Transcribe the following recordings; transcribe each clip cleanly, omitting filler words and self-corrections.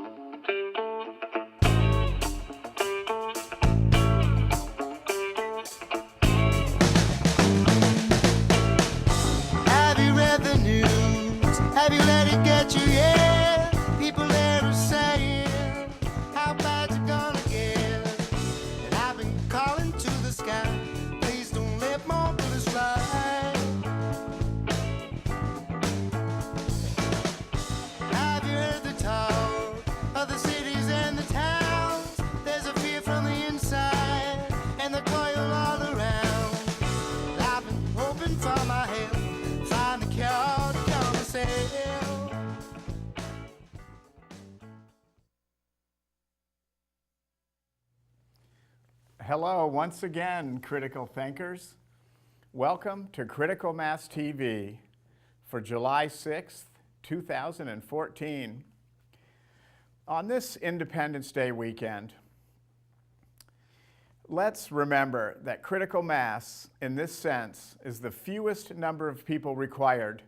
Have you read the news? Have you let it get you? Yeah, people there are saying how bad you're gonna get. And I've been calling to the sky, please don't let more bullets fly. Have you heard the talk of the cities and the towns? There's a fear from the inside and the toil all around. I've been hoping for my help, find the cure to calm myself. Hello, once again, critical thinkers. Welcome to Critical Mass TV for July 6th, 2014. On this Independence Day weekend, let's remember that critical mass, in this sense, is the fewest number of people required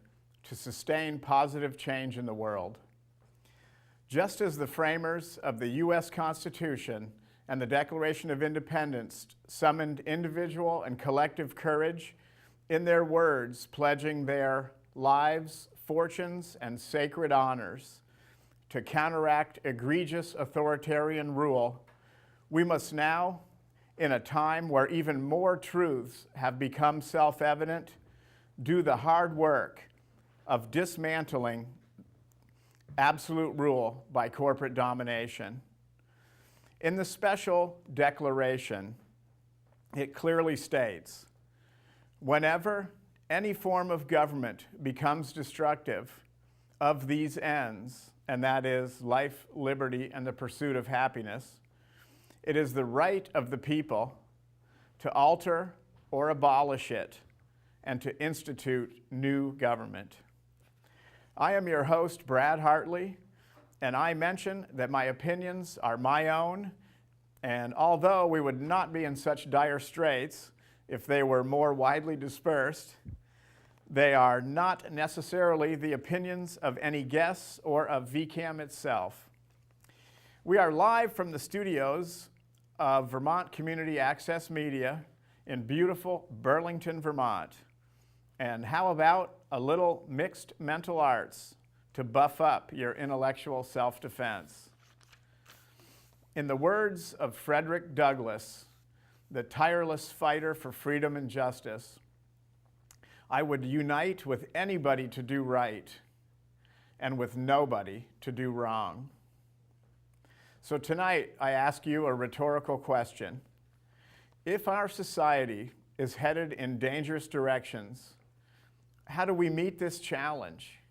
to sustain positive change in the world. Just as the framers of the U.S. Constitution and the Declaration of Independence summoned individual and collective courage in their words, pledging their lives, fortunes, and sacred honors to counteract egregious authoritarian rule, we must now, in a time where even more truths have become self-evident, do the hard work of dismantling absolute rule by corporate domination. In the special declaration, it clearly states, whenever any form of government becomes destructive of these ends, and that is life, liberty, and the pursuit of happiness, it is the right of the people to alter or abolish it and to institute new government. I am your host, Brad Hartley, and I mention that my opinions are my own, and although we would not be in such dire straits if they were more widely dispersed, they are not necessarily the opinions of any guests or of VCAM itself. We are live from the studios of Vermont Community Access Media in beautiful Burlington, Vermont. And how about a little mixed mental arts to buff up your intellectual self-defense? In the words of Frederick Douglass, the tireless fighter for freedom and justice, I would unite with anybody to do right and with nobody to do wrong. So tonight, I ask you a rhetorical question. If our society is headed in dangerous directions, how do we meet this challenge?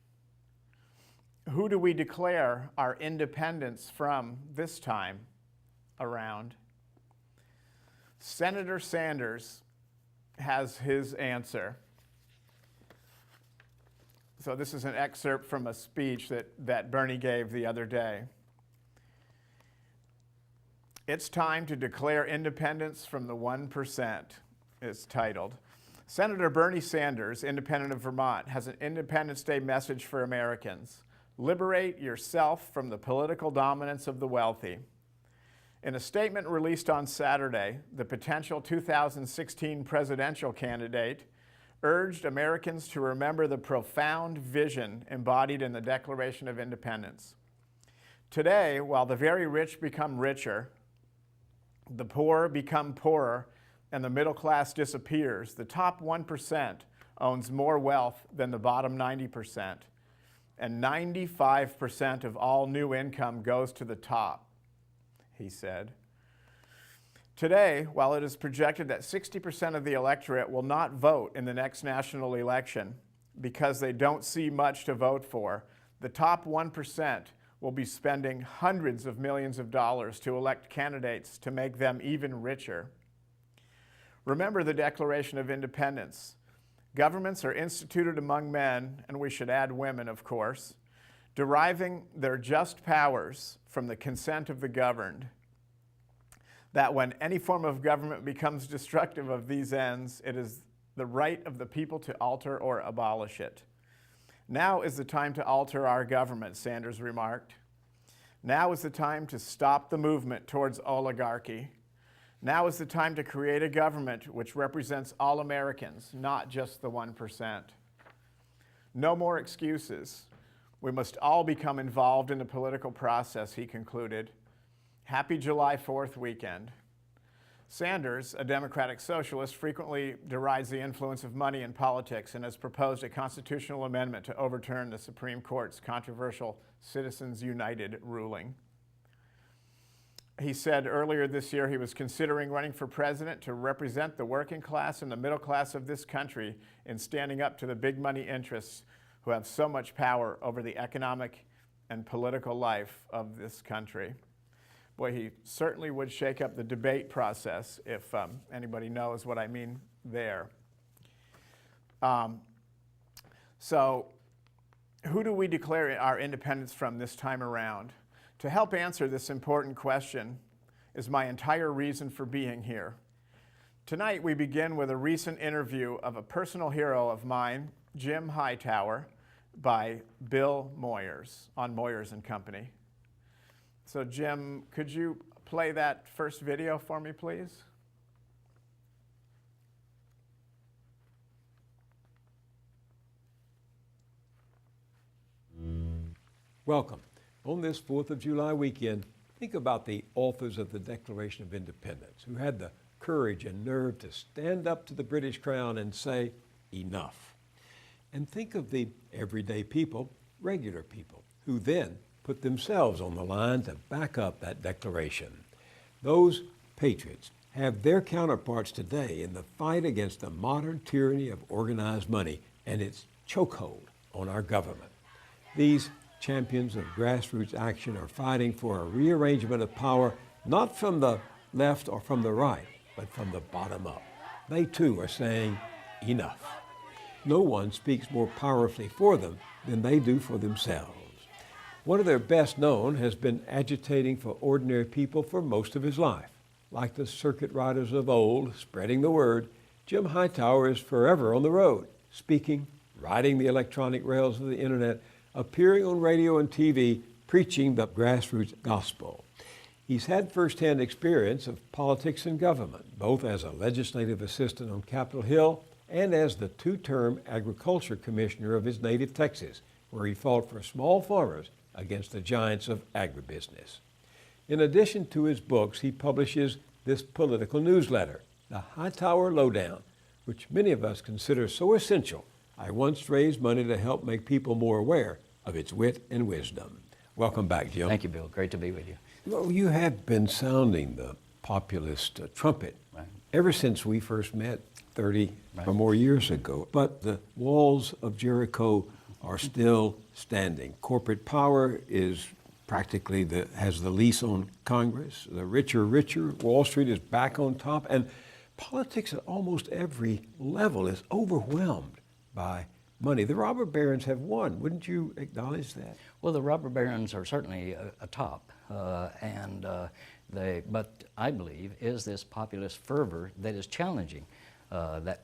Who do we declare our independence from this time around? Senator Sanders has his answer. So this is an excerpt from a speech that Bernie gave the other day. It's time to declare independence from the 1%, it's titled. Senator Bernie Sanders, independent of Vermont, has an Independence Day message for Americans. Liberate yourself from the political dominance of the wealthy. In a statement released on Saturday, the potential 2016 presidential candidate urged Americans to remember the profound vision embodied in the Declaration of Independence. Today, while the very rich become richer, the poor become poorer, and the middle class disappears, the top 1% owns more wealth than the bottom 90%, and 95% of all new income goes to the top, he said. Today, while it is projected that 60% of the electorate will not vote in the next national election because they don't see much to vote for, the top 1% will be spending hundreds of millions of dollars to elect candidates to make them even richer. Remember the Declaration of Independence. Governments are instituted among men, and we should add women, of course, deriving their just powers from the consent of the governed. That when any form of government becomes destructive of these ends, it is the right of the people to alter or abolish it. Now is the time to alter our government, Sanders remarked. Now is the time to stop the movement towards oligarchy. Now is the time to create a government which represents all Americans, not just the 1%. No more excuses. We must all become involved in the political process, he concluded. Happy July 4th weekend. Sanders, a Democratic socialist, frequently derides the influence of money in politics and has proposed a constitutional amendment to overturn the Supreme Court's controversial Citizens United ruling. He said earlier this year he was considering running for president to represent the working class and the middle class of this country in standing up to the big money interests who have so much power over the economic and political life of this country. Boy, he certainly would shake up the debate process if anybody knows what I mean there. So who do we declare our independence from this time around? To help answer this important question is my entire reason for being here. Tonight we begin with a recent interview of a personal hero of mine, Jim Hightower, by Bill Moyers on Moyers and Company. So Jim, could you play that first video for me, please? Welcome. On this 4th of July weekend, think about the authors of the Declaration of Independence who had the courage and nerve to stand up to the British Crown and say, enough. And think of the everyday people, regular people, who then put themselves on the line to back up that declaration. Those patriots have their counterparts today in the fight against the modern tyranny of organized money and its chokehold on our government. These champions of grassroots action are fighting for a rearrangement of power, not from the left or from the right, but from the bottom up. They too are saying, enough. No one speaks more powerfully for them than they do for themselves. One of their best known has been agitating for ordinary people for most of his life. Like the circuit riders of old, spreading the word, Jim Hightower is forever on the road, speaking, riding the electronic rails of the internet, appearing on radio and TV, preaching the grassroots gospel. He's had firsthand experience of politics and government, both as a legislative assistant on Capitol Hill and as the two-term agriculture commissioner of his native Texas, where he fought for small farmers against the giants of agribusiness. In addition to his books, he publishes this political newsletter, the Hightower Lowdown, which many of us consider so essential. I once raised money to help make people more aware of its wit and wisdom. Welcome back, Jim. Thank you, Bill. Great to be with you. Well, you have been sounding the populist trumpet ever since we first met 30 or more years ago. But the walls of Jericho are still standing. Corporate power is practically has the lease on Congress. The richer. Wall Street is back on top. And politics at almost every level is overwhelmed by money. The robber barons have won. Wouldn't you acknowledge that? Well, the robber barons are certainly atop, but I believe is this populist fervor that is challenging that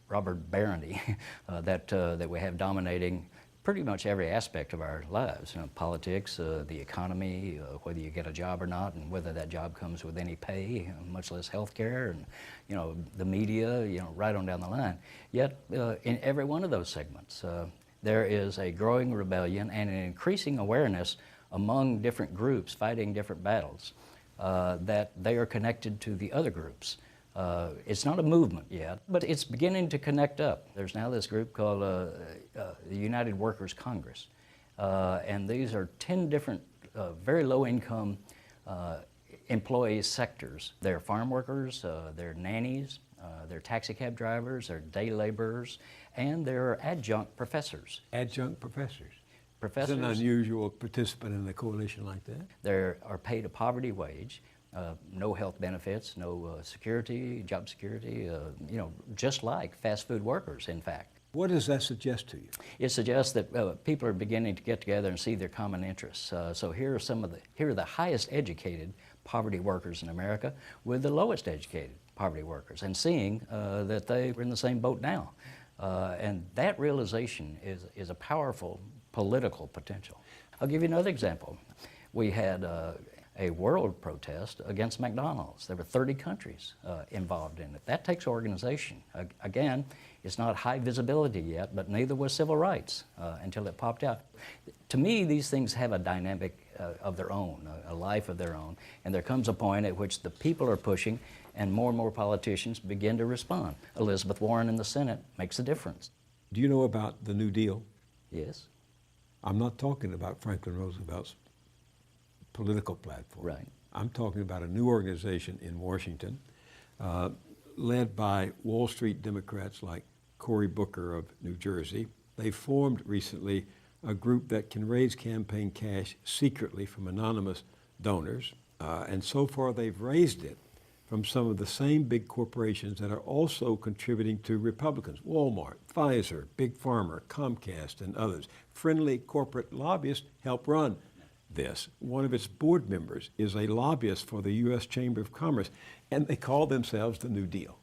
robber barony that we have dominating pretty much every aspect of our lives. Politics, the economy, whether you get a job or not, and whether that job comes with any pay, much less health care, and the media, right on down the line. Yet, in every one of those segments, there is a growing rebellion and an increasing awareness among different groups fighting different battles that they are connected to the other groups. It's not a movement yet, but it's beginning to connect up. There's now this group called the United Workers Congress, and these are 10 different very low-income employee sectors. They're farm workers, they're nannies, they're taxi cab drivers, they're day laborers, and they're adjunct professors. Adjunct professors. Professors. Is an unusual participant in a coalition like that? They are paid a poverty wage. No health benefits, no security, job security, just like fast food workers, in fact. What does that suggest to you? It suggests that people are beginning to get together and see their common interests. So here are the highest educated poverty workers in America with the lowest educated poverty workers, and seeing that they are in the same boat now. And that realization is a powerful political potential. I'll give you another example. We had a world protest against McDonald's. There were 30 countries involved in it. That takes organization. Again, it's not high visibility yet, but neither was civil rights until it popped out. To me, these things have a dynamic of their own, a life of their own, and there comes a point at which the people are pushing and more politicians begin to respond. Elizabeth Warren in the Senate makes a difference. Do you know about the New Deal? Yes. I'm not talking about Franklin Roosevelt's political platform. Right. I'm talking about a new organization in Washington, led by Wall Street Democrats like Cory Booker of New Jersey. They formed recently a group that can raise campaign cash secretly from anonymous donors, and so far they've raised it from some of the same big corporations that are also contributing to Republicans: Walmart, Pfizer, Big Pharma, Comcast, and others. Friendly corporate lobbyists help run this. One of its board members is a lobbyist for the U.S. Chamber of Commerce, and they call themselves the New Deal.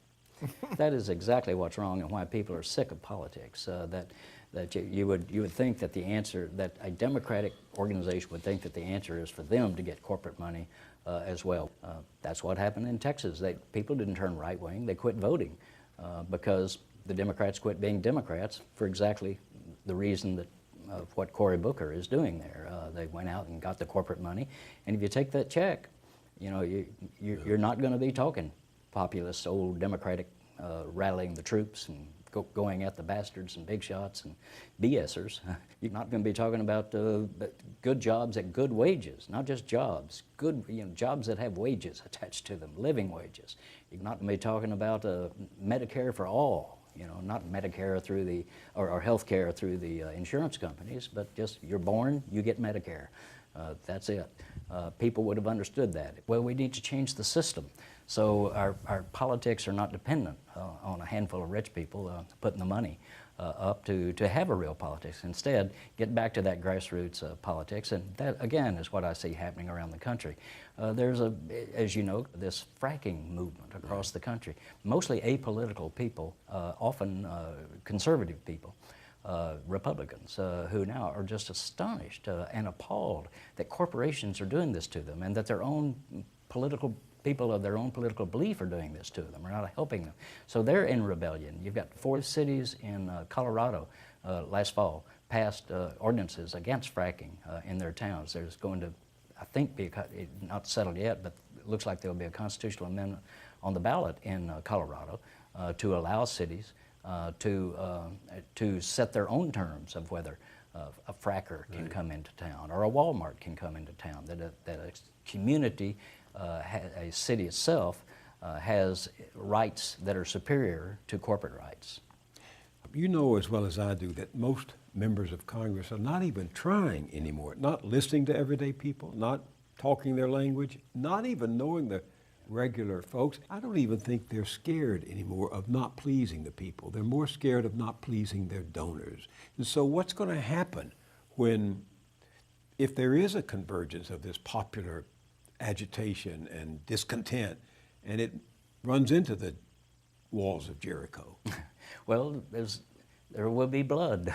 That is exactly what's wrong and why people are sick of politics. That you would think that the answer, that a Democratic organization would think that the answer is for them to get corporate money as well. That's what happened in Texas. People didn't turn right wing; they quit voting because the Democrats quit being Democrats for exactly the reason that what Cory Booker is doing there. They went out and got the corporate money, and if you take that check, you know you're not going to be talking populist, old Democratic rallying the troops and going at the bastards and big shots and BSers. You're not going to be talking about good jobs at good wages, not just jobs, good jobs that have wages attached to them, living wages. You're not going to be talking about Medicare for all. Not Medicare through the, or health care through the insurance companies, but just you're born, you get Medicare. That's it. People would have understood that. Well, we need to change the system. So our politics are not dependent on a handful of rich people putting the money up to have a real politics. Instead, get back to that grassroots politics, and that, again, is what I see happening around the country. There's, as you know, this fracking movement across the country. Mostly apolitical people, often conservative people, Republicans, who now are just astonished and appalled that corporations are doing this to them and that their own people of their own political belief are doing this to them, are not helping them. So they're in rebellion. You've got 4 cities in Colorado last fall passed ordinances against fracking in their towns. There's going to, I think, be not settled yet, but it looks like there'll be a constitutional amendment on the ballot in Colorado to allow cities to set their own terms of whether a fracker can come into town or a Walmart can come into town, that a community, a city itself, has rights that are superior to corporate rights. You know as well as I do that most members of Congress are not even trying anymore, not listening to everyday people, not talking their language, not even knowing the regular folks. I don't even think they're scared anymore of not pleasing the people. They're more scared of not pleasing their donors. And so what's going to happen if there is a convergence of this popular agitation and discontent, and it runs into the walls of Jericho? Well, there will be blood,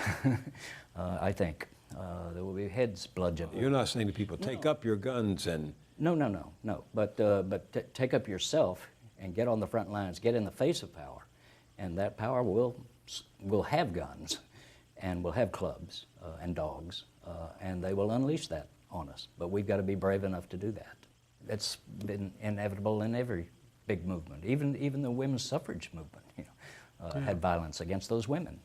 I think. There will be heads bludgeoned. You're not saying to people, take up your guns and... No. But take up yourself and get on the front lines, get in the face of power, and that power will have guns and will have clubs and dogs, and they will unleash that on us. But we've got to be brave enough to do that. It's been inevitable in every big movement. Even the women's suffrage movement, had violence against those women.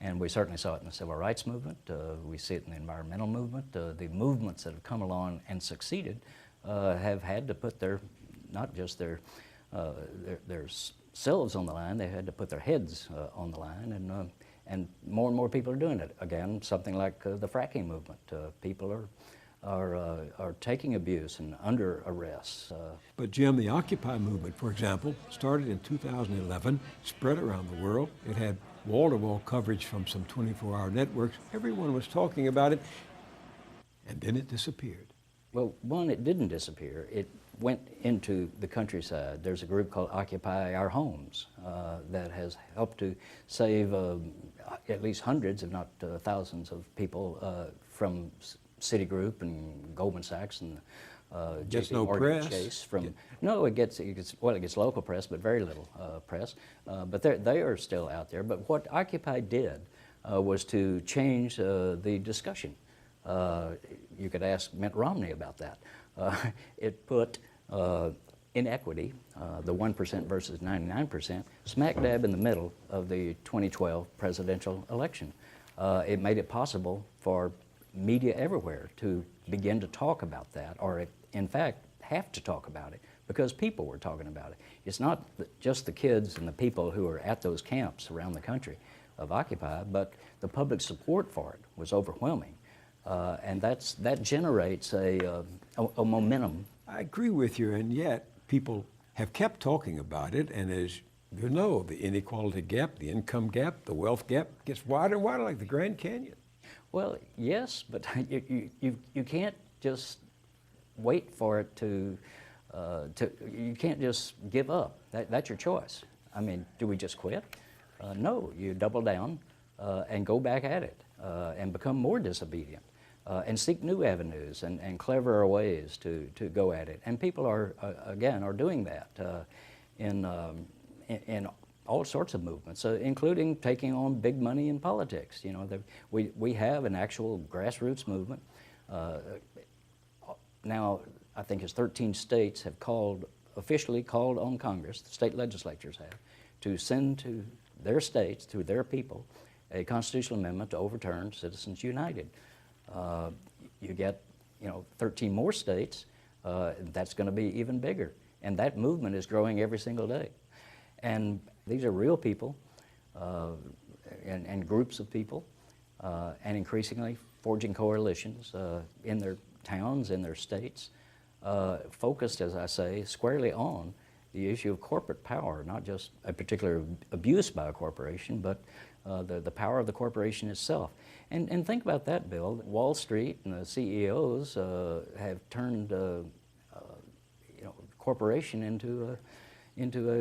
And we certainly saw it in the civil rights movement. We see it in the environmental movement. The movements that have come along and succeeded have had to put not just their selves on the line, they had to put their heads on the line, and more people are doing it. Again, something like the fracking movement. People are taking abuse and under arrest. But Jim, the Occupy movement, for example, started in 2011, spread around the world. It had wall-to-wall coverage from some 24-hour networks. Everyone was talking about it, and then it disappeared. Well, one, it didn't disappear. It went into the countryside. There's a group called Occupy Our Homes that has helped to save at least hundreds, if not thousands, of people from Citigroup and Goldman Sachs and Gets JP no Morgan press. Chase. No, it gets local press, but very little press. But they are still out there. But what Occupy did was to change the discussion. You could ask Mitt Romney about that. It put inequity, the 1% versus 99%, smack dab in the middle of the 2012 presidential election. It made it possible for media everywhere to begin to talk about that, or in fact have to talk about it, because people were talking about it. It's not just the kids and the people who are at those camps around the country of Occupy, but the public support for it was overwhelming. And that generates a momentum. I agree with you, and yet people have kept talking about it, and as you know, the inequality gap, the income gap, the wealth gap gets wider and wider, like the Grand Canyon. Well, yes, but you can't just wait for it to you can't just give up. That's your choice. I mean, do we just quit? No, you double down and go back at it and become more disobedient and seek new avenues and cleverer ways to go at it. And people are doing that in all sorts of movements, including taking on big money in politics. You know, we have an actual grassroots movement. Now, I think it's 13 states have officially called on Congress, the state legislatures have, to send to their states, to their people, a constitutional amendment to overturn Citizens United. You get, 13 more states, that's going to be even bigger. And that movement is growing every single day. And these are real people and groups of people, and increasingly forging coalitions in their towns, in their states, focused, as I say, squarely on the issue of corporate power, not just a particular abuse by a corporation, but the power of the corporation itself. And think about that, Bill. Wall Street and the CEOs have turned corporation into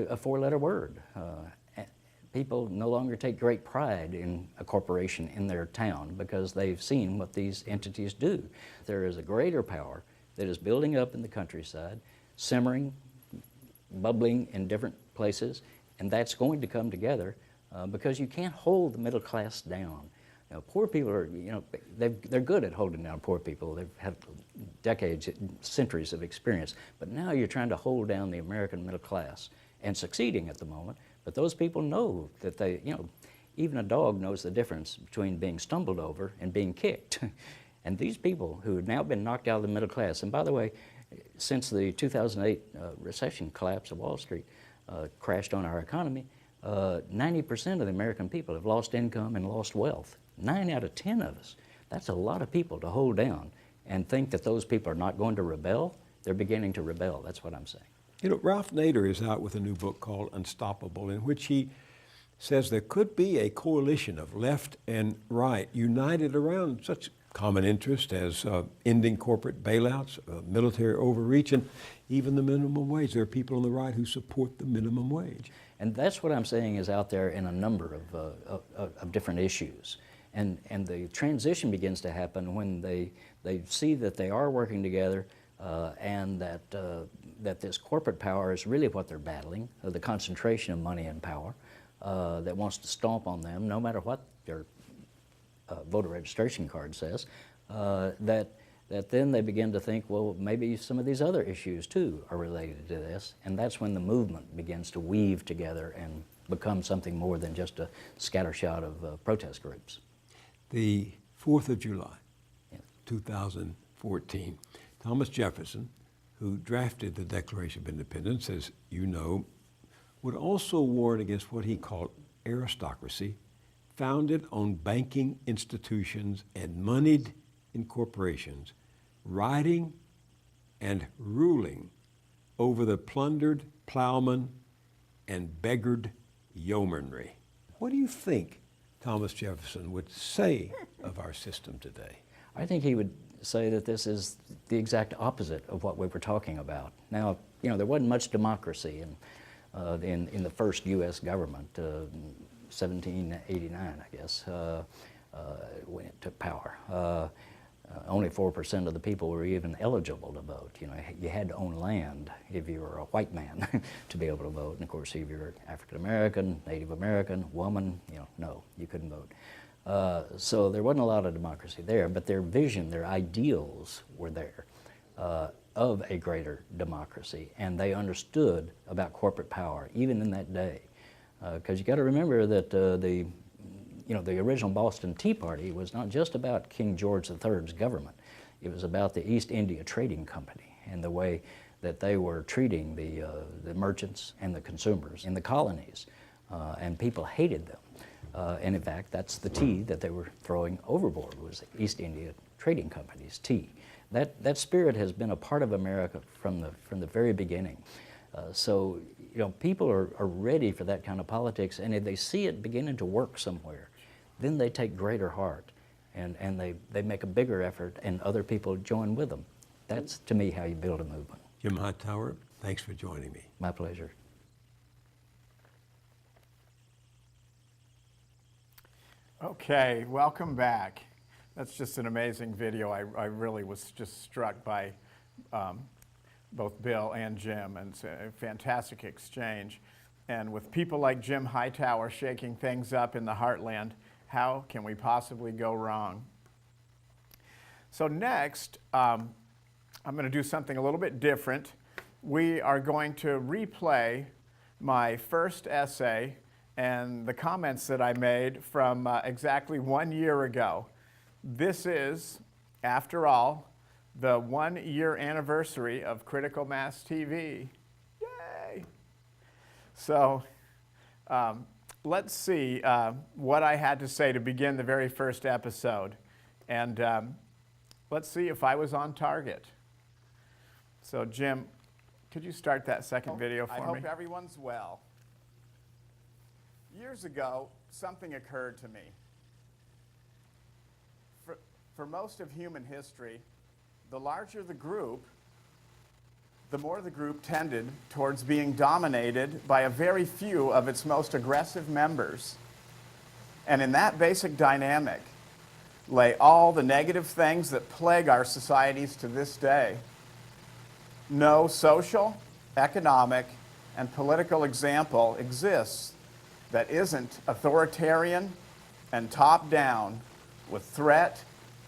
a four-letter word. People no longer take great pride in a corporation in their town because they've seen what these entities do. There is a greater power that is building up in the countryside, simmering, bubbling in different places, and that's going to come together because you can't hold the middle class down. Poor people are, they're good at holding down poor people. They've had decades, centuries of experience. But now you're trying to hold down the American middle class and succeeding at the moment. But those people know that they, even a dog knows the difference between being stumbled over and being kicked. And these people who have now been knocked out of the middle class, and by the way, since the 2008 recession collapse of Wall Street crashed on our economy, 90% of the American people have lost income and lost wealth. 9 out of 10 of us. That's a lot of people to hold down and think that those people are not going to rebel. They're beginning to rebel. That's what I'm saying. Ralph Nader is out with a new book called Unstoppable, in which he says there could be a coalition of left and right united around such common interest as ending corporate bailouts, military overreach, and even the minimum wage. There are people on the right who support the minimum wage. And that's what I'm saying is out there in a number of different issues. And the transition begins to happen when they see that they are working together and that this corporate power is really what they're battling, the concentration of money and power that wants to stomp on them, no matter what their voter registration card says, that then they begin to think, well, maybe some of these other issues too are related to this, and that's when the movement begins to weave together and become something more than just a scattershot of protest groups. The 4th of July, 2014, Thomas Jefferson, who drafted the Declaration of Independence, as you know, would also warn against what he called aristocracy, founded on banking institutions and moneyed in corporations, riding and ruling over the plundered plowman and beggared yeomanry. What do you think Thomas Jefferson would say of our system today? I think he would say that this is the exact opposite of what we were talking about. Now, there wasn't much democracy in the first U.S. government, 1789, I guess, when it took power. Only 4% of the people were even eligible to vote. You know, you had to own land if you were a white man to be able to vote. And of course, if you're African American, Native American, woman, you know, no, you couldn't vote. So there wasn't a lot of democracy there, but their vision, their ideals were there of a greater democracy, and they understood about corporate power even in that day. Because you got to remember that the original Boston Tea Party was not just about King George III's government. It was about the East India Trading Company and the way that they were treating the merchants and the consumers in the colonies, and people hated them. And in fact, that's the tea that they were throwing overboard, was the East India Trading Company's tea. That spirit has been a part of America from the very beginning. So, you know, people are ready for that kind of politics, and if they see it beginning to work somewhere, then they take greater heart, and they make a bigger effort, and other people join with them. That's, to me, how you build a movement. Jim Hightower, thanks for joining me. My pleasure. Okay, welcome back. That's just an amazing video. I really was just struck by both Bill and Jim, and it's a fantastic exchange. And with people like Jim Hightower shaking things up in the heartland, how can we possibly go wrong? So next, I'm going to do something a little bit different. We are going to replay my first essay and the comments that I made from exactly 1 year ago. This is, after all, the 1 year anniversary of Critical Mass TV. Yay! So let's see what I had to say to begin the very first episode. And let's see if I was on target. So Jim, could you start that second video for me? I hope everyone's well. Years ago, something occurred to me. For most of human history, the larger the group, the more the group tended towards being dominated by a very few of its most aggressive members. And in that basic dynamic lay all the negative things that plague our societies to this day. No social, economic, and political example exists that isn't authoritarian and top-down, with threat,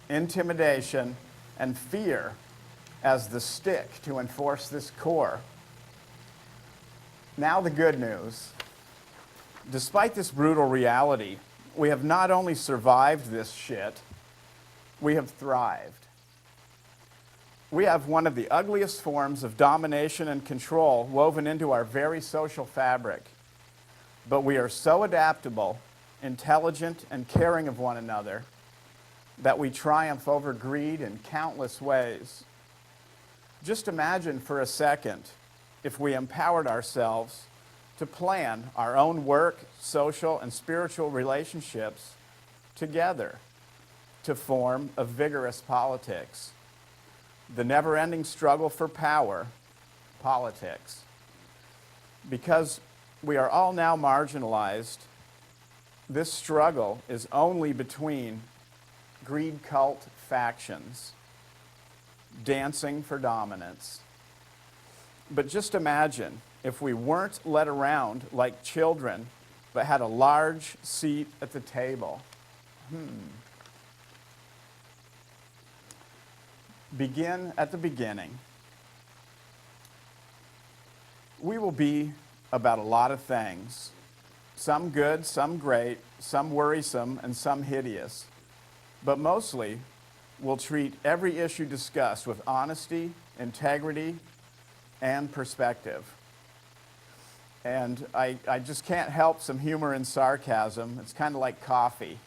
intimidation, and fear as the stick to enforce this core. Now the good news. Despite this brutal reality, we have not only survived this shit, we have thrived. We have one of the ugliest forms of domination and control woven into our very social fabric. But we are so adaptable, intelligent, and caring of one another that we triumph over greed in countless ways. Just imagine for a second if we empowered ourselves to plan our own work, social, and spiritual relationships together to form a vigorous politics. The never-ending struggle for power, politics. Because we are all now marginalized, this struggle is only between greed cult factions dancing for dominance. But just imagine if we weren't led around like children, but had a large seat at the table. Begin at the beginning. We will be about a lot of things. Some good, some great, some worrisome, and some hideous. But mostly, we'll treat every issue discussed with honesty, integrity, and perspective. And I just can't help some humor and sarcasm. It's kind of like coffee,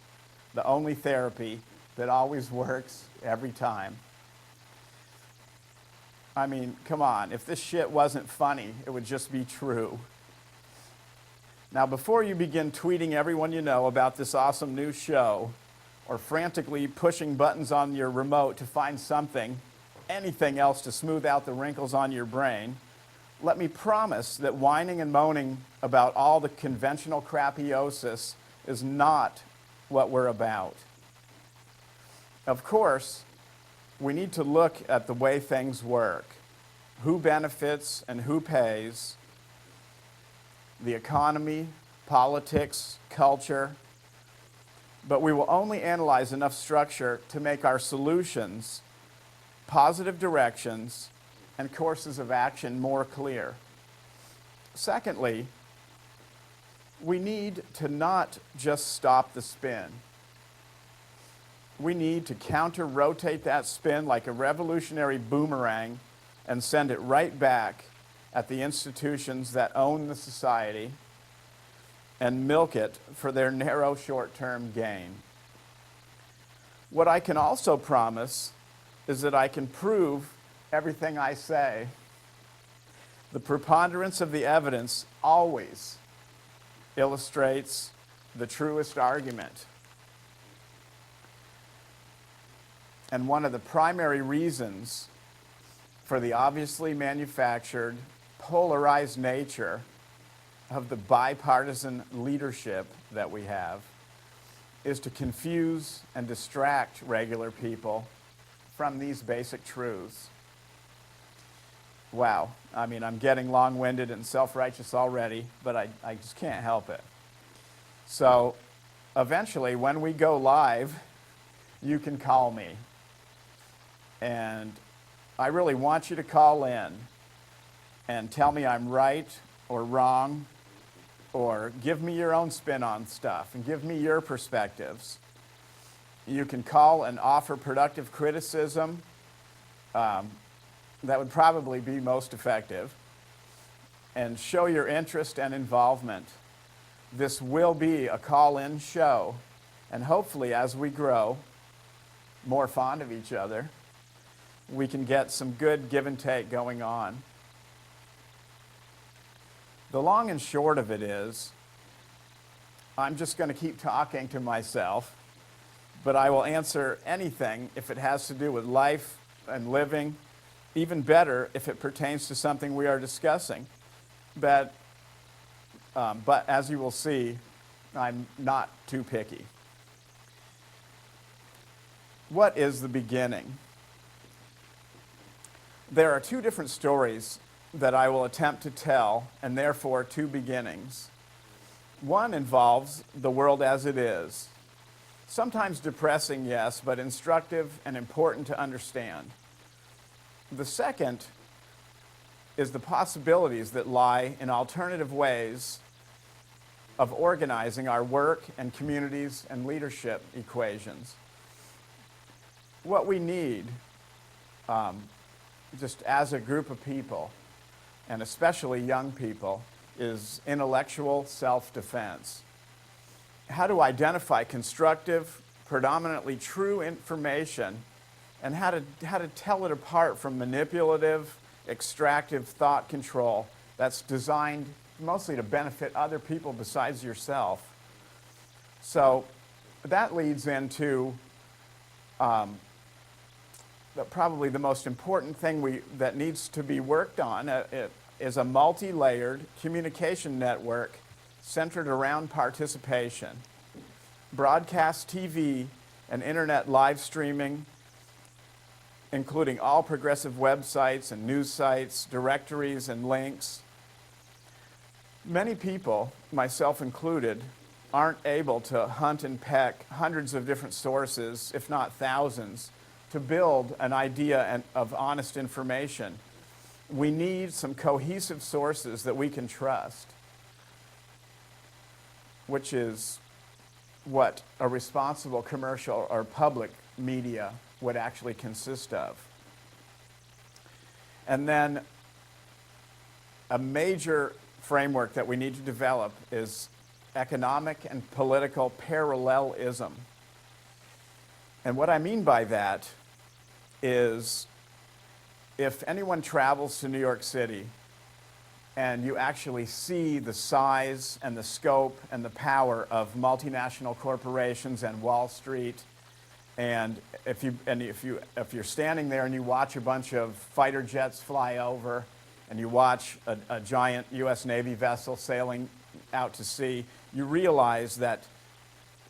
the only therapy that always works every time. I mean, come on, if this shit wasn't funny, it would just be true. Now, before you begin tweeting everyone you know about this awesome new show, or frantically pushing buttons on your remote to find something, anything else to smooth out the wrinkles on your brain, let me promise that whining and moaning about all the conventional crapiosis is not what we're about. Of course, we need to look at the way things work, who benefits and who pays, the economy, politics, culture, but we will only analyze enough structure to make our solutions, positive directions, and courses of action more clear. Secondly, we need to not just stop the spin. We need to counter-rotate that spin like a revolutionary boomerang and send it right back at the institutions that own the society and milk it for their narrow short-term gain. What I can also promise is that I can prove everything I say. The preponderance of the evidence always illustrates the truest argument. And one of the primary reasons for the obviously manufactured, polarized nature of the bipartisan leadership that we have is to confuse and distract regular people from these basic truths. Wow, I mean, I'm getting long-winded and self-righteous already, but I just can't help it. So eventually, when we go live, you can call me. And I really want you to call in and tell me I'm right or wrong, or give me your own spin on stuff and give me your perspectives. You can call and offer productive criticism. That would probably be most effective. And show your interest and involvement. This will be a call-in show, and hopefully as we grow more fond of each other, we can get some good give and take going on. The long and short of it is, I'm just going to keep talking to myself, but I will answer anything if it has to do with life and living, even better if it pertains to something we are discussing. But as you will see, I'm not too picky. What is the beginning? There are two different stories that I will attempt to tell, and therefore two beginnings. One involves the world as it is. Sometimes depressing, yes, but instructive and important to understand. The second is the possibilities that lie in alternative ways of organizing our work and communities and leadership equations. What we need, just as a group of people, and especially young people, is intellectual self-defense. How to identify constructive, predominantly true information, and how to tell it apart from manipulative, extractive thought control that's designed mostly to benefit other people besides yourself. So that leads into probably the most important thing that needs to be worked on. It is a multi-layered communication network centered around participation. Broadcast TV and internet live streaming, including all progressive websites and news sites, directories and links. Many people, myself included, aren't able to hunt and peck hundreds of different sources, if not thousands, to build an idea of honest information. We need some cohesive sources that we can trust, which is what a responsible commercial or public media would actually consist of. And then a major framework that we need to develop is economic and political parallelism. And what I mean by that is, if anyone travels to New York City and you actually see the size and the scope and the power of multinational corporations and Wall Street, and if you're standing there and you watch a bunch of fighter jets fly over, and you watch a giant U.S. Navy vessel sailing out to sea, you realize that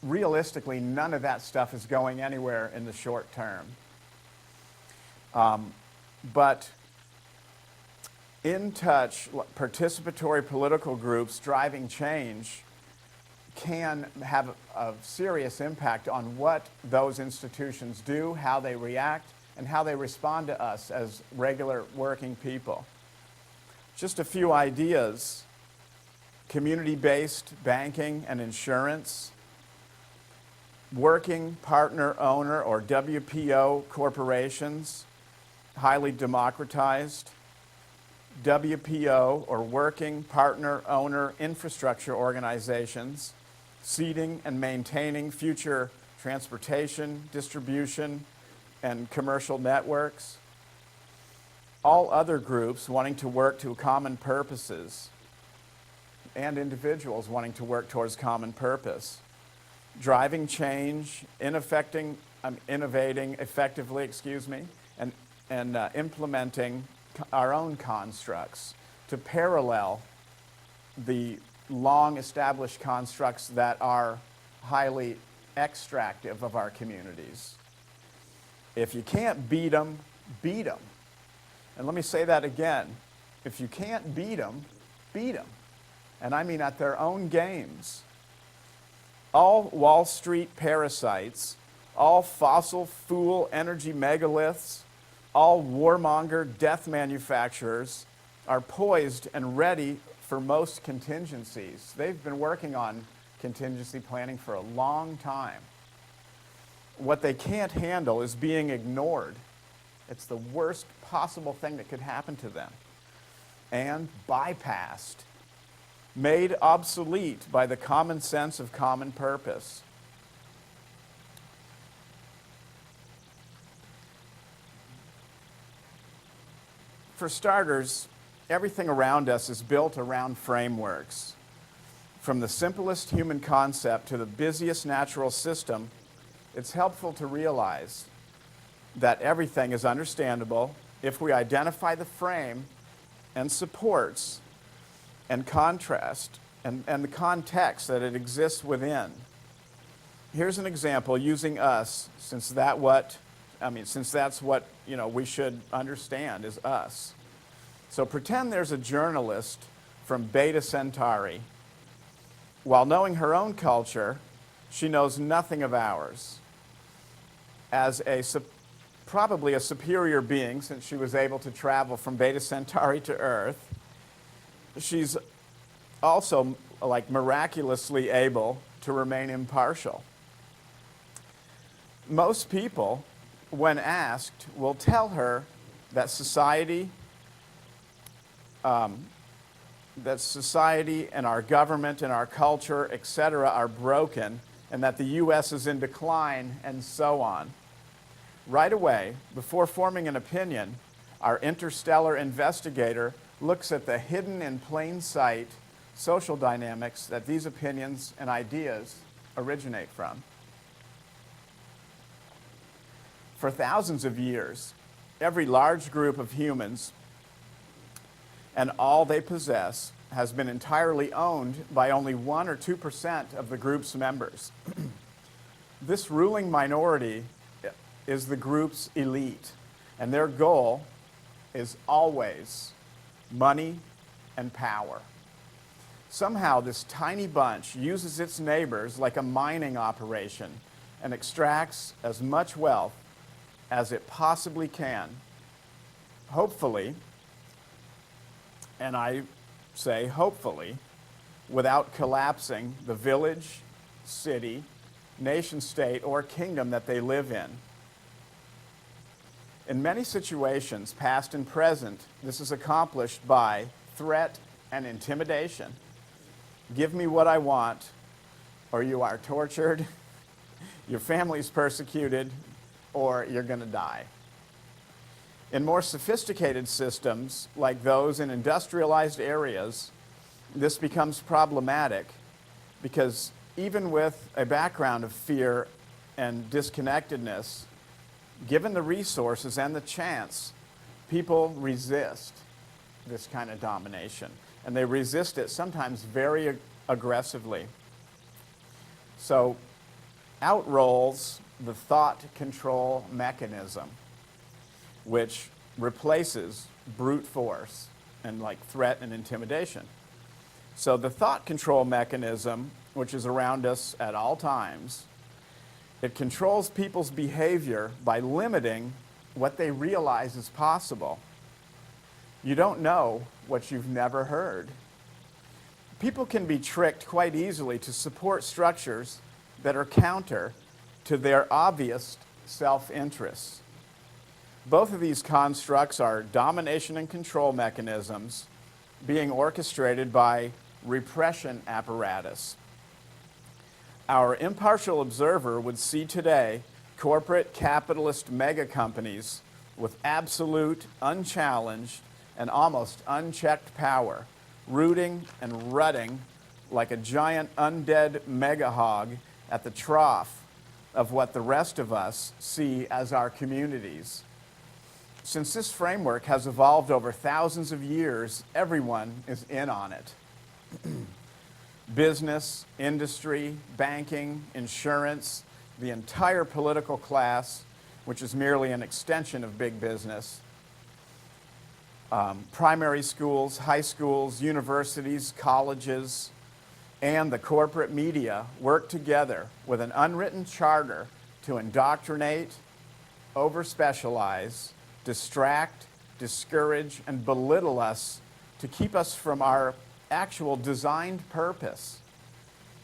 realistically none of that stuff is going anywhere in the short term. But in-touch, participatory political groups driving change can have a serious impact on what those institutions do, how they react, and how they respond to us as regular working people. Just a few ideas: community-based banking and insurance, working partner owner or WPO corporations, highly democratized, WPO or working partner owner infrastructure organizations, seeding and maintaining future transportation, distribution, and commercial networks. All other groups wanting to work to common purposes, and individuals wanting to work towards common purpose. Driving change, innovating effectively, and implementing our own constructs to parallel the long-established constructs that are highly extractive of our communities. If you can't beat them, beat them. And let me say that again. If you can't beat them, beat them. And I mean at their own games. All Wall Street parasites, all fossil fuel energy megaliths, all warmonger death manufacturers are poised and ready for most contingencies. They've been working on contingency planning for a long time. What they can't handle is being ignored. It's the worst possible thing that could happen to them. And bypassed, made obsolete by the common sense of common purpose. For starters, everything around us is built around frameworks. From the simplest human concept to the busiest natural system, it's helpful to realize that everything is understandable if we identify the frame and supports and contrast and the context that it exists within. Here's an example using us, since that's what we should understand is us. So pretend there's a journalist from Beta Centauri. While knowing her own culture, she knows nothing of ours. As probably a superior being, since she was able to travel from Beta Centauri to Earth, she's also miraculously able to remain impartial. Most people, when asked, will tell her that society and our government and our culture, etc., are broken, and that the U.S. is in decline, and so on. Right away, before forming an opinion, our interstellar investigator looks at the hidden in plain sight social dynamics that these opinions and ideas originate from. For thousands of years, every large group of humans and all they possess has been entirely owned by only 1 or 2% of the group's members. This ruling minority is the group's elite, and their goal is always money and power. Somehow this tiny bunch uses its neighbors like a mining operation and extracts as much wealth as it possibly can. Hopefully, and I say hopefully, without collapsing the village, city, nation state, or kingdom that they live in. In many situations, past and present, this is accomplished by threat and intimidation. Give me what I want, or you are tortured, your family's persecuted, or you're going to die. In more sophisticated systems, like those in industrialized areas, this becomes problematic because even with a background of fear and disconnectedness, given the resources and the chance, people resist this kind of domination. And they resist it sometimes very aggressively. So out rolls the thought control mechanism. which replaces brute force and like threat and intimidation. So the thought control mechanism, which is around us at all times, it controls people's behavior by limiting what they realize is possible. You don't know what you've never heard. People can be tricked quite easily to support structures that are counter to their obvious self-interests. Both of these constructs are domination and control mechanisms being orchestrated by repression apparatus. Our impartial observer would see today corporate capitalist mega companies with absolute, unchallenged, and almost unchecked power, rooting and rutting like a giant undead mega hog at the trough of what the rest of us see as our communities. Since this framework has evolved over thousands of years, everyone is in on it. Business, industry, banking, insurance, the entire political class, which is merely an extension of big business, primary schools, high schools, universities, colleges, and the corporate media work together with an unwritten charter to indoctrinate, over-specialize, distract, discourage, and belittle us to keep us from our actual designed purpose.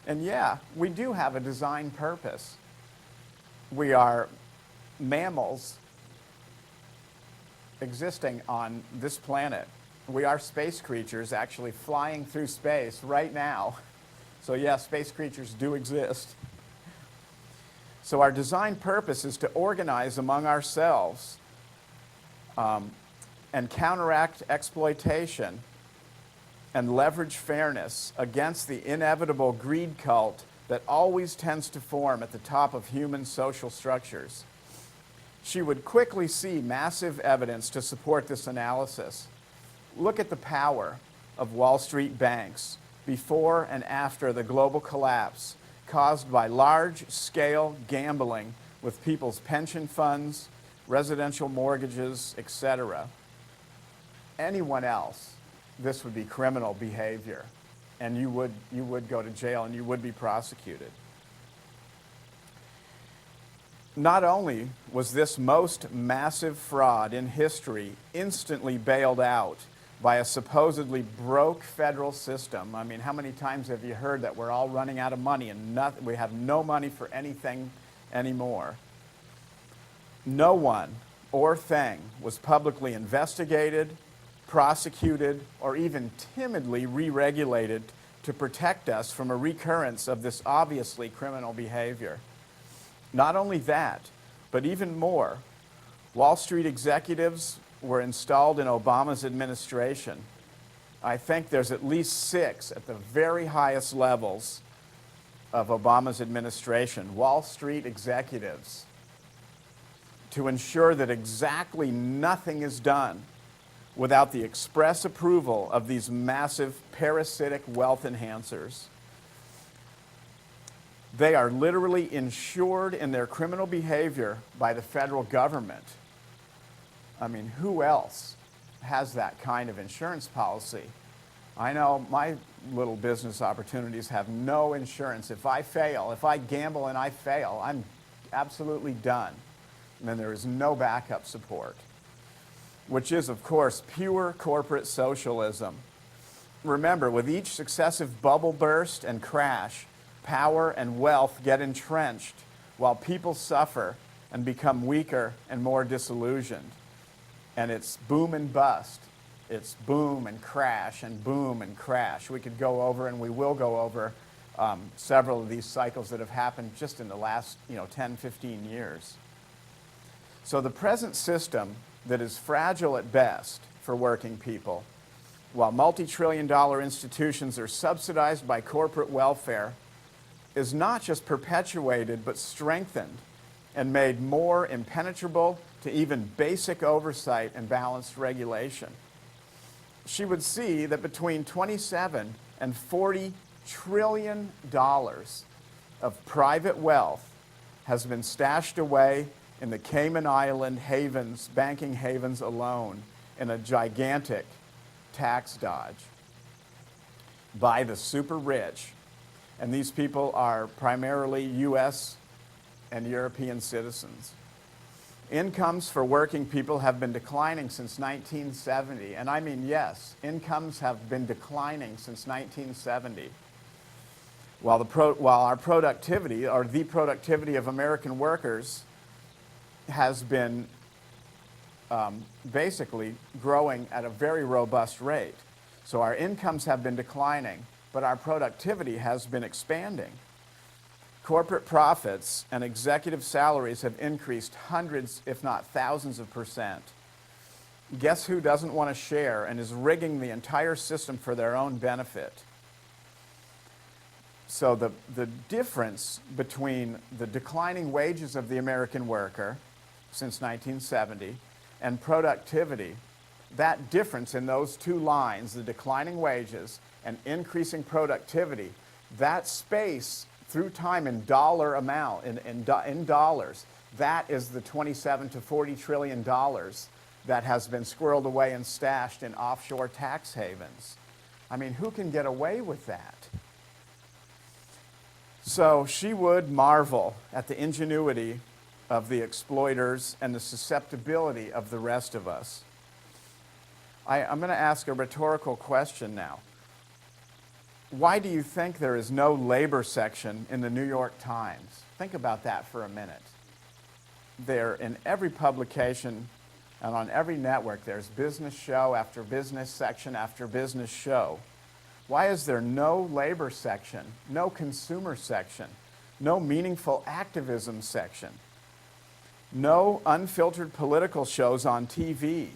And yeah, we do have a designed purpose. We are mammals existing on this planet. We are space creatures actually flying through space right now. So yeah, space creatures do exist. So our design purpose is to organize among ourselves and counteract exploitation and leverage fairness against the inevitable greed cult that always tends to form at the top of human social structures. She would quickly see massive evidence to support this analysis. Look at the power of Wall Street banks before and after the global collapse caused by large-scale gambling with people's pension funds, residential mortgages, etc. Anyone else, this would be criminal behavior, and you would go to jail and you would be prosecuted. Not only was this most massive fraud in history instantly bailed out by a supposedly broke federal system. I mean, how many times have you heard that we're all running out of money and we have no money for anything anymore? No one or thing was publicly investigated, prosecuted, or even timidly re-regulated to protect us from a recurrence of this obviously criminal behavior. Not only that, but even more, Wall Street executives were installed in Obama's administration. I think there's at least 6 at the very highest levels of Obama's administration, Wall Street executives, to ensure that exactly nothing is done without the express approval of these massive parasitic wealth enhancers. They are literally insured in their criminal behavior by the federal government. I mean, who else has that kind of insurance policy? I know my little business opportunities have no insurance. If I fail, if I gamble and I fail, I'm absolutely done. And then there is no backup support, which is, of course, pure corporate socialism. Remember, with each successive bubble burst and crash, power and wealth get entrenched while people suffer and become weaker and more disillusioned. And it's boom and bust. It's boom and crash and boom and crash. We could go over, and we will go over, several of these cycles that have happened just in the last 10, 15 years. So the present system that is fragile at best for working people, while multi-trillion-dollar institutions are subsidized by corporate welfare, is not just perpetuated but strengthened and made more impenetrable to even basic oversight and balanced regulation. She would see that between $27 and $40 trillion of private wealth has been stashed away in the Cayman Island havens, banking havens alone, in a gigantic tax dodge by the super rich. And these people are primarily US and European citizens. Incomes for working people have been declining since 1970. And I mean, yes, incomes have been declining since 1970. While our productivity, or the productivity of American workers, has been basically growing at a very robust rate. So our incomes have been declining, but our productivity has been expanding. Corporate profits and executive salaries have increased hundreds, if not thousands of %. Guess who doesn't want to share and is rigging the entire system for their own benefit? So the difference between the declining wages of the American worker since 1970 and productivity, that difference in those two lines, the declining wages and increasing productivity, that space through time in dollar amount, in dollars, that is the $27 to $40 trillion that has been squirreled away and stashed in offshore tax havens. I mean, who can get away with that? So she would marvel at the ingenuity of the exploiters and the susceptibility of the rest of us. I'm going to ask a rhetorical question now. Why do you think there is no labor section in the New York Times? Think about that for a minute. There, in every publication and on every network, there's business show after business section after business show. Why is there no labor section, no consumer section, no meaningful activism section, no unfiltered political shows on TV,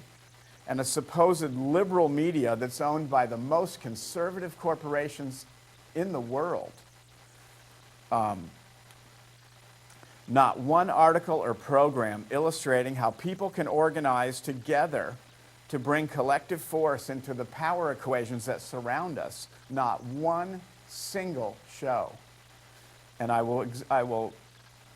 and a supposed liberal media that's owned by the most conservative corporations in the world? Not one article or program illustrating how people can organize together to bring collective force into the power equations that surround us. Not one single show. And I will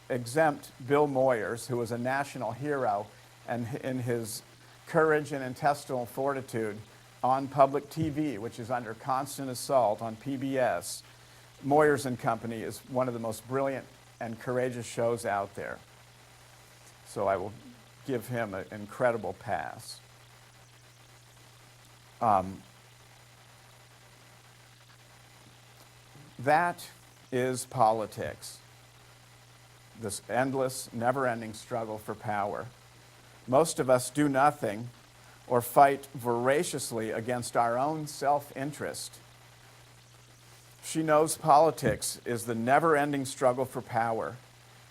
exempt Bill Moyers, who was a national hero, and in his courage and intestinal fortitude on public TV, which is under constant assault on PBS. Moyers and Company is one of the most brilliant and courageous shows out there. So I will give him an incredible pass. That is politics. This endless, never-ending struggle for power. Most of us do nothing or fight voraciously against our own self-interest. She knows politics is the never-ending struggle for power.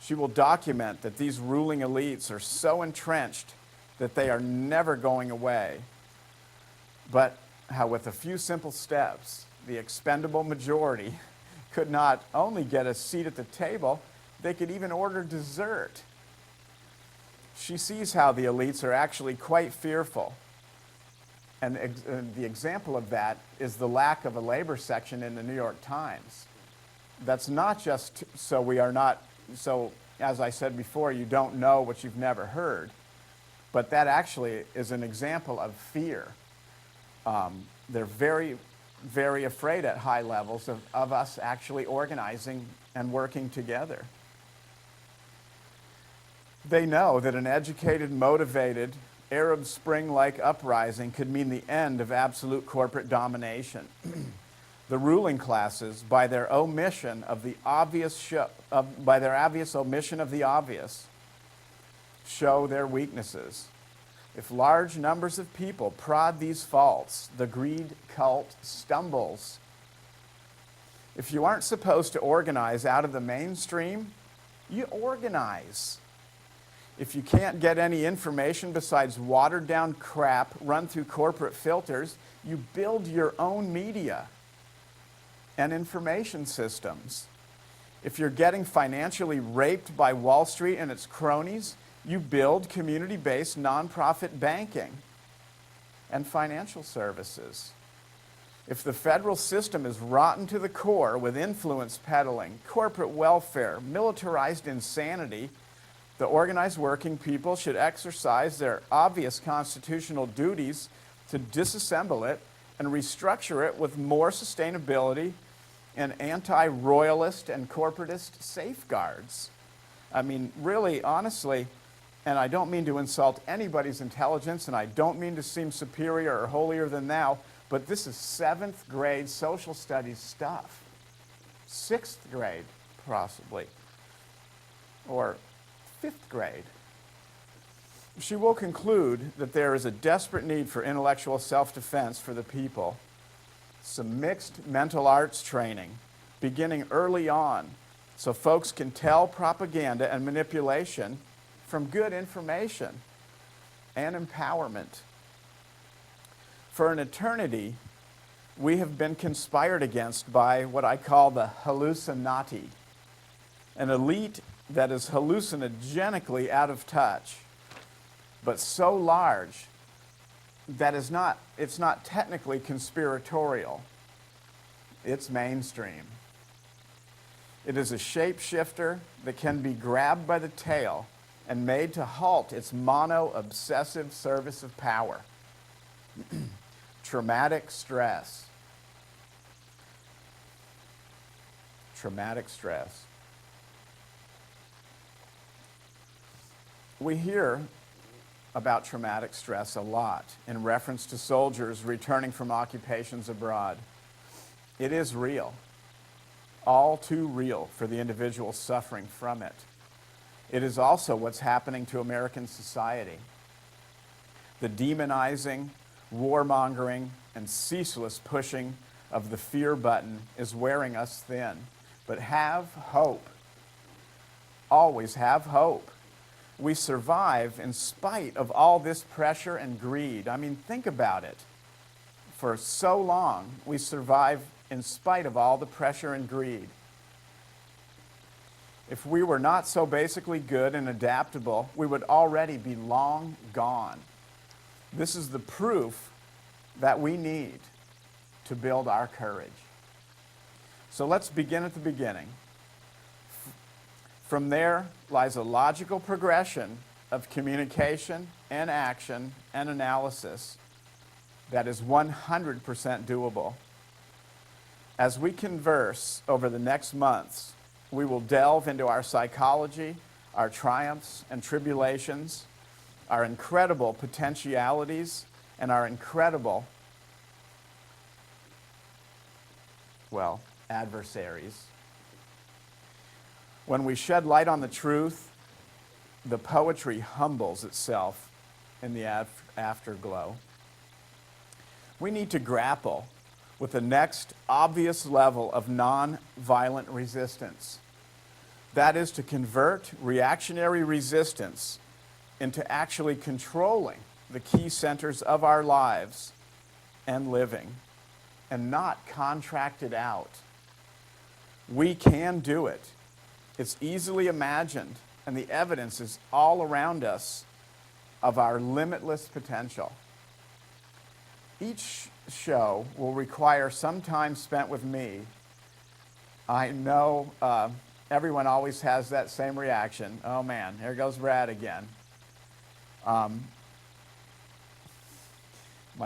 She will document that these ruling elites are so entrenched that they are never going away, but how with a few simple steps, the expendable majority could not only get a seat at the table, they could even order dessert. She sees how the elites are actually quite fearful. And the example of that is the lack of a labor section in the New York Times. That's not just so we are not, so as I said before, you don't know what you've never heard, but that actually is an example of fear. They're very, very afraid at high levels of us actually organizing and working together. They know that an educated, motivated, Arab Spring-like uprising could mean the end of absolute corporate domination. The ruling classes, by their omission of the obvious, by their obvious omission of the obvious, show their weaknesses. If large numbers of people prod these faults, the greed cult stumbles. If you aren't supposed to organize out of the mainstream, you organize. If you can't get any information besides watered-down crap run through corporate filters, you build your own media and information systems. If you're getting financially raped by Wall Street and its cronies, you build community-based nonprofit banking and financial services. If the federal system is rotten to the core with influence peddling, corporate welfare, militarized insanity, The organized working people should exercise their obvious constitutional duties to disassemble it and restructure it with more sustainability and anti-royalist and corporatist safeguards. I mean, really, honestly, and I don't mean to insult anybody's intelligence, and I don't mean to seem superior or holier than thou, but this is 7th grade social studies stuff. 6th grade, possibly, or 5th grade. She will conclude that there is a desperate need for intellectual self-defense for the people, some mixed mental arts training, beginning early on, so folks can tell propaganda and manipulation from good information and empowerment. For an eternity, we have been conspired against by what I call the hallucinati, an elite that is hallucinogenically out of touch, but so large that it's not technically conspiratorial. It's mainstream. It is a shapeshifter that can be grabbed by the tail and made to halt its mono-obsessive service of power. Traumatic stress. Traumatic stress. We hear about traumatic stress a lot in reference to soldiers returning from occupations abroad. It is real, all too real for the individual suffering from it. It is also what's happening to American society. The demonizing, warmongering, and ceaseless pushing of the fear button is wearing us thin. But have hope. Always have hope. We survive in spite of all this pressure and greed. I mean, think about it. For so long, we survive in spite of all the pressure and greed. If we were not so basically good and adaptable, we would already be long gone. This is the proof that we need to build our courage. So let's begin at the beginning. From there lies a logical progression of communication and action and analysis that is 100% doable. As we converse over the next months, we will delve into our psychology, our triumphs and tribulations, our incredible potentialities, and our incredible, well, adversaries. When we shed light on the truth, the poetry humbles itself in the afterglow. We need to grapple with the next obvious level of non-violent resistance. That is to convert reactionary resistance into actually controlling the key centers of our lives and living, and not contract it out. We can do it. It's easily imagined, and the evidence is all around us of our limitless potential. Each show will require some time spent with me. I know everyone always has that same reaction. Oh man, here goes Brad again. My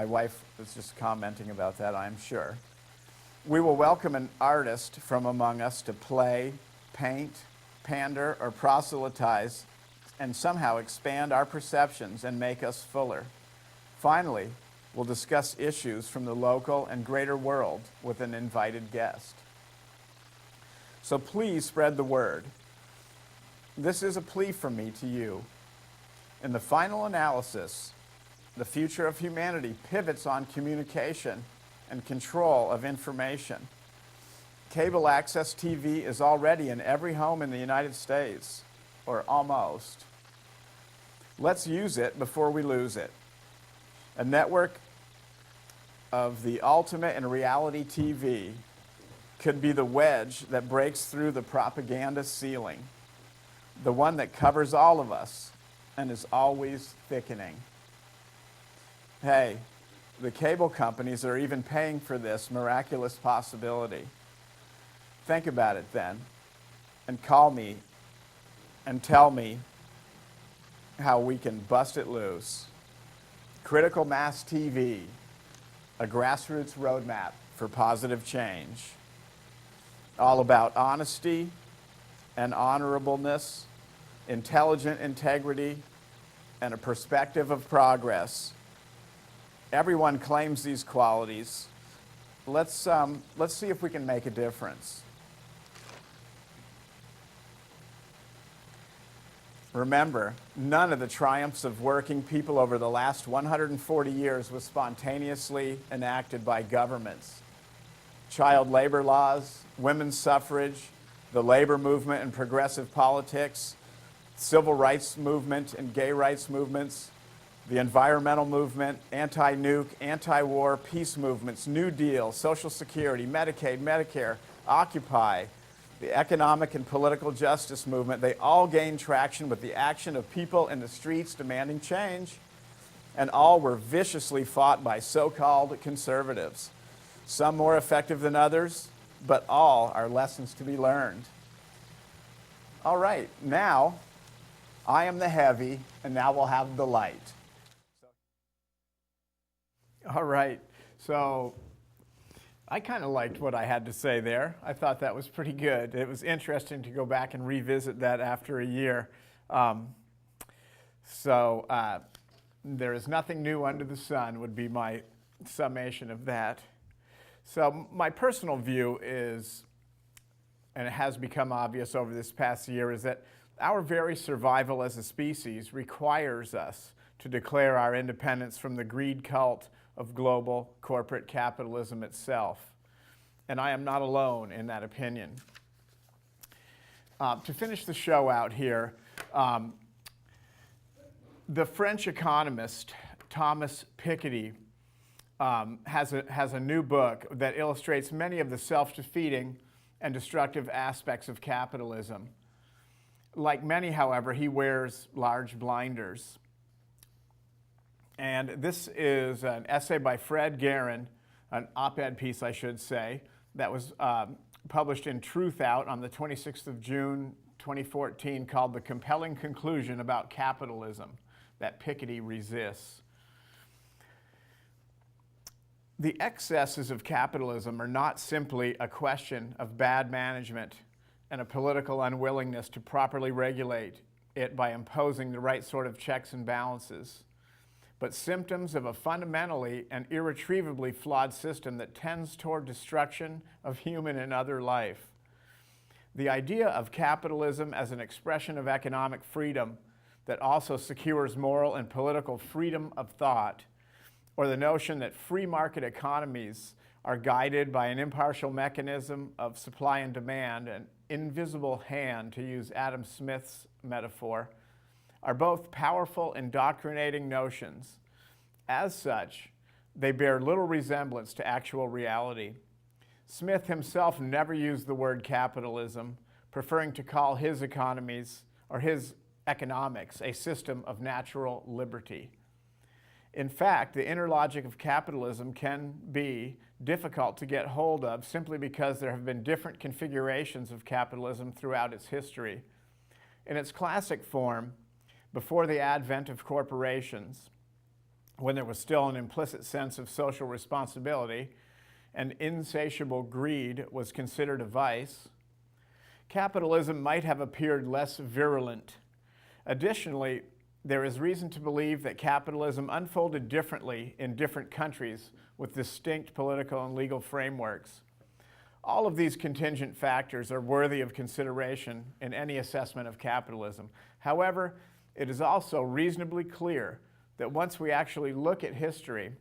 wife was just commenting about that, I'm sure. We will welcome an artist from among us to play, paint, pander, or proselytize, and somehow expand our perceptions and make us fuller. Finally, we'll discuss issues from the local and greater world with an invited guest. So please spread the word. This is a plea from me to you. In the final analysis, the future of humanity pivots on communication and control of information. Cable access TV is already in every home in the United States, or almost. Let's use it before we lose it. A network of the ultimate in reality TV could be the wedge that breaks through the propaganda ceiling, the one that covers all of us and is always thickening. Hey, the cable companies are even paying for this miraculous possibility. Think about it then, and call me and tell me how we can bust it loose. Critical Mass TV, a grassroots roadmap for positive change. All about honesty and honorableness, intelligent integrity, and a perspective of progress. Everyone claims these qualities. Let's see if we can make a difference. Remember, none of the triumphs of working people over the last 140 years was spontaneously enacted by governments. Child labor laws, women's suffrage, the labor movement and progressive politics, civil rights movement and gay rights movements, the environmental movement, anti-nuke, anti-war, peace movements, New Deal, Social Security, Medicaid, Medicare, Occupy, the economic and political justice movement, they all gained traction with the action of people in the streets demanding change, and all were viciously fought by so-called conservatives. Some more effective than others, but all are lessons to be learned. All right, now I am the heavy, and now we'll have the light. All right, so I kind of liked what I had to say there. I thought that was pretty good. It was interesting to go back and revisit that after a year. There is nothing new under the sun would be my summation of that. So my personal view is, and it has become obvious over this past year, is that our very survival as a species requires us to declare our independence from the greed cult of global corporate capitalism itself. And I am not alone in that opinion. To finish the show out here, the French economist Thomas Piketty has a new book that illustrates many of the self-defeating and destructive aspects of capitalism. Like many, however, he wears large blinders. And this is an essay by Fred Guerin, an op-ed piece, I should say, that was published in Truth Out on the 26th of June, 2014, called The Compelling Conclusion About Capitalism That Piketty Resists. The excesses of capitalism are not simply a question of bad management and a political unwillingness to properly regulate it by imposing the right sort of checks and balances, but symptoms of a fundamentally and irretrievably flawed system that tends toward destruction of human and other life. The idea of capitalism as an expression of economic freedom that also secures moral and political freedom of thought, or the notion that free market economies are guided by an impartial mechanism of supply and demand, an invisible hand, to use Adam Smith's metaphor, are both powerful indoctrinating notions. As such, they bear little resemblance to actual reality. Smith himself never used the word capitalism, preferring to call his economies, or his economics, a system of natural liberty. In fact, the inner logic of capitalism can be difficult to get hold of simply because there have been different configurations of capitalism throughout its history. In its classic form, before the advent of corporations, when there was still an implicit sense of social responsibility and insatiable greed was considered a vice, capitalism might have appeared less virulent. Additionally, there is reason to believe that capitalism unfolded differently in different countries with distinct political and legal frameworks. All of these contingent factors are worthy of consideration in any assessment of capitalism. However, it is also reasonably clear that once we actually look at history,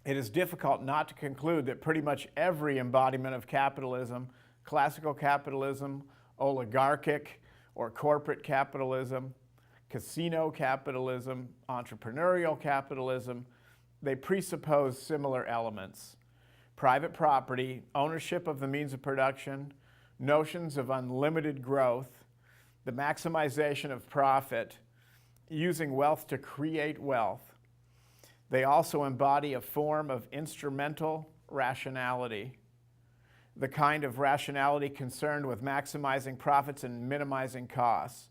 it is difficult not to conclude that pretty much every embodiment of capitalism, classical capitalism, oligarchic or corporate capitalism, casino capitalism, entrepreneurial capitalism, they presuppose similar elements. Private property, ownership of the means of production, notions of unlimited growth, the maximization of profit, using wealth to create wealth. They also embody a form of instrumental rationality, the kind of rationality concerned with maximizing profits and minimizing costs.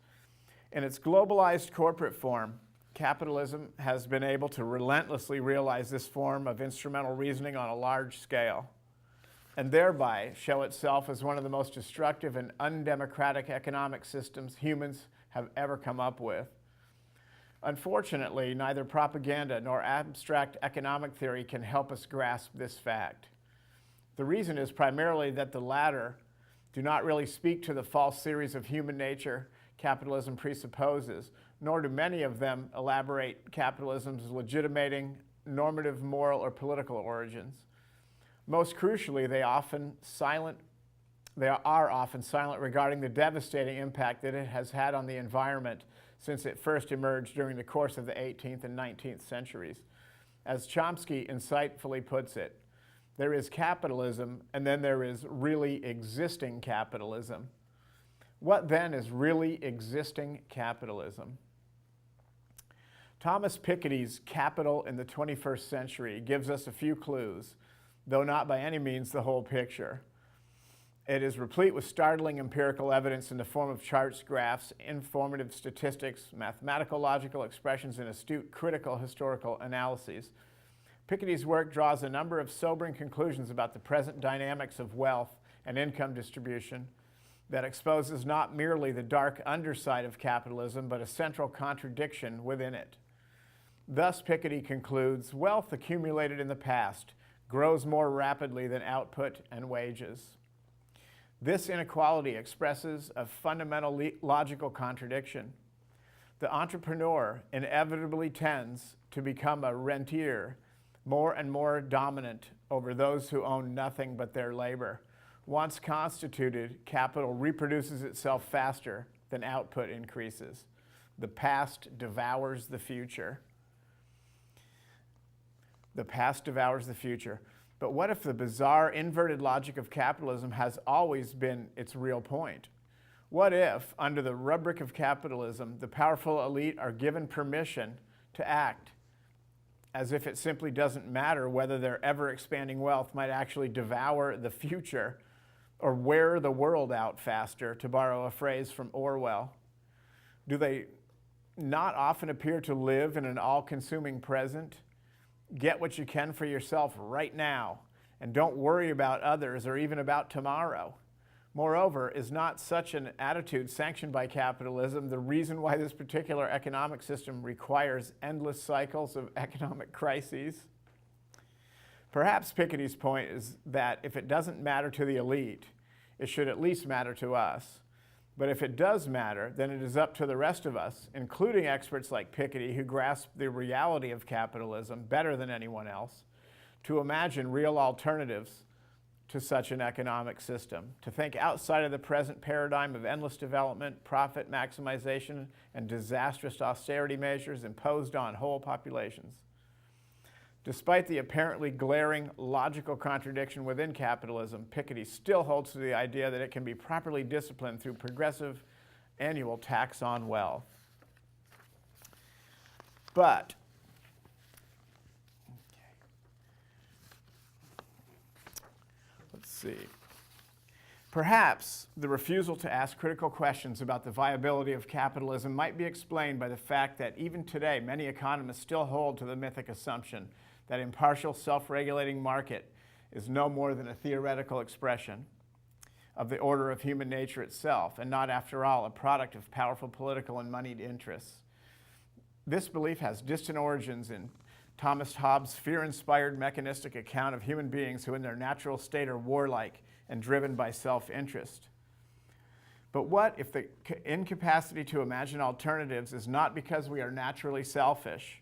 In its globalized corporate form, capitalism has been able to relentlessly realize this form of instrumental reasoning on a large scale, and thereby show itself as one of the most destructive and undemocratic economic systems humans have ever come up with. Unfortunately, neither propaganda nor abstract economic theory can help us grasp this fact. The reason is primarily that the latter do not really speak to the false theories of human nature capitalism presupposes, nor do many of them elaborate capitalism's legitimating normative, moral, or political origins. Most crucially, they are often silent regarding the devastating impact that it has had on the environment since it first emerged during the course of the 18th and 19th centuries. As Chomsky insightfully puts it, there is capitalism, and then there is really existing capitalism. What then is really existing capitalism? Thomas Piketty's Capital in the 21st Century gives us a few clues, though not by any means the whole picture. It is replete with startling empirical evidence in the form of charts, graphs, informative statistics, mathematical logical expressions, and astute critical historical analyses. Piketty's work draws a number of sobering conclusions about the present dynamics of wealth and income distribution that exposes not merely the dark underside of capitalism, but a central contradiction within it. Thus, Piketty concludes, wealth accumulated in the past grows more rapidly than output and wages. This inequality expresses a fundamental logical contradiction. The entrepreneur inevitably tends to become a rentier, more and more dominant over those who own nothing but their labor. Once constituted, capital reproduces itself faster than output increases. The past devours the future. The past devours the future. But what if the bizarre inverted logic of capitalism has always been its real point? What if, under the rubric of capitalism, the powerful elite are given permission to act as if it simply doesn't matter whether their ever-expanding wealth might actually devour the future or wear the world out faster, to borrow a phrase from Orwell? Do they not often appear to live in an all-consuming present? Get what you can for yourself right now, and don't worry about others or even about tomorrow. Moreover, is not such an attitude sanctioned by capitalism the reason why this particular economic system requires endless cycles of economic crises? Perhaps Piketty's point is that if it doesn't matter to the elite, it should at least matter to us. But if it does matter, then it is up to the rest of us, including experts like Piketty, who grasp the reality of capitalism better than anyone else, to imagine real alternatives to such an economic system, to think outside of the present paradigm of endless development, profit maximization, and disastrous austerity measures imposed on whole populations. Despite the apparently glaring logical contradiction within capitalism, Piketty still holds to the idea that it can be properly disciplined through progressive annual tax on wealth. But let's see. Perhaps the refusal to ask critical questions about the viability of capitalism might be explained by the fact that even today many economists still hold to the mythic assumption that impartial, self-regulating market is no more than a theoretical expression of the order of human nature itself, and not, after all, a product of powerful political and moneyed interests. This belief has distant origins in Thomas Hobbes' fear-inspired mechanistic account of human beings who in their natural state are warlike and driven by self-interest. But what if the incapacity to imagine alternatives is not because we are naturally selfish,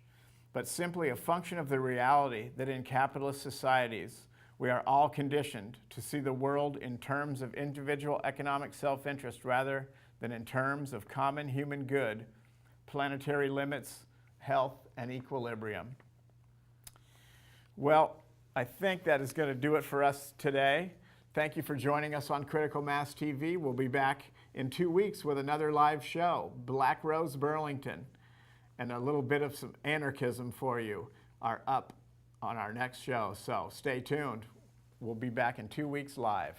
but simply a function of the reality that in capitalist societies we are all conditioned to see the world in terms of individual economic self-interest rather than in terms of common human good, planetary limits, health, and equilibrium? Well, I think that is going to do it for us today. Thank you for joining us on Critical Mass TV. We'll be back in 2 weeks with another live show. Black Rose Burlington and a little bit of some anarchism for you are up on our next show. So stay tuned. We'll be back in 2 weeks live.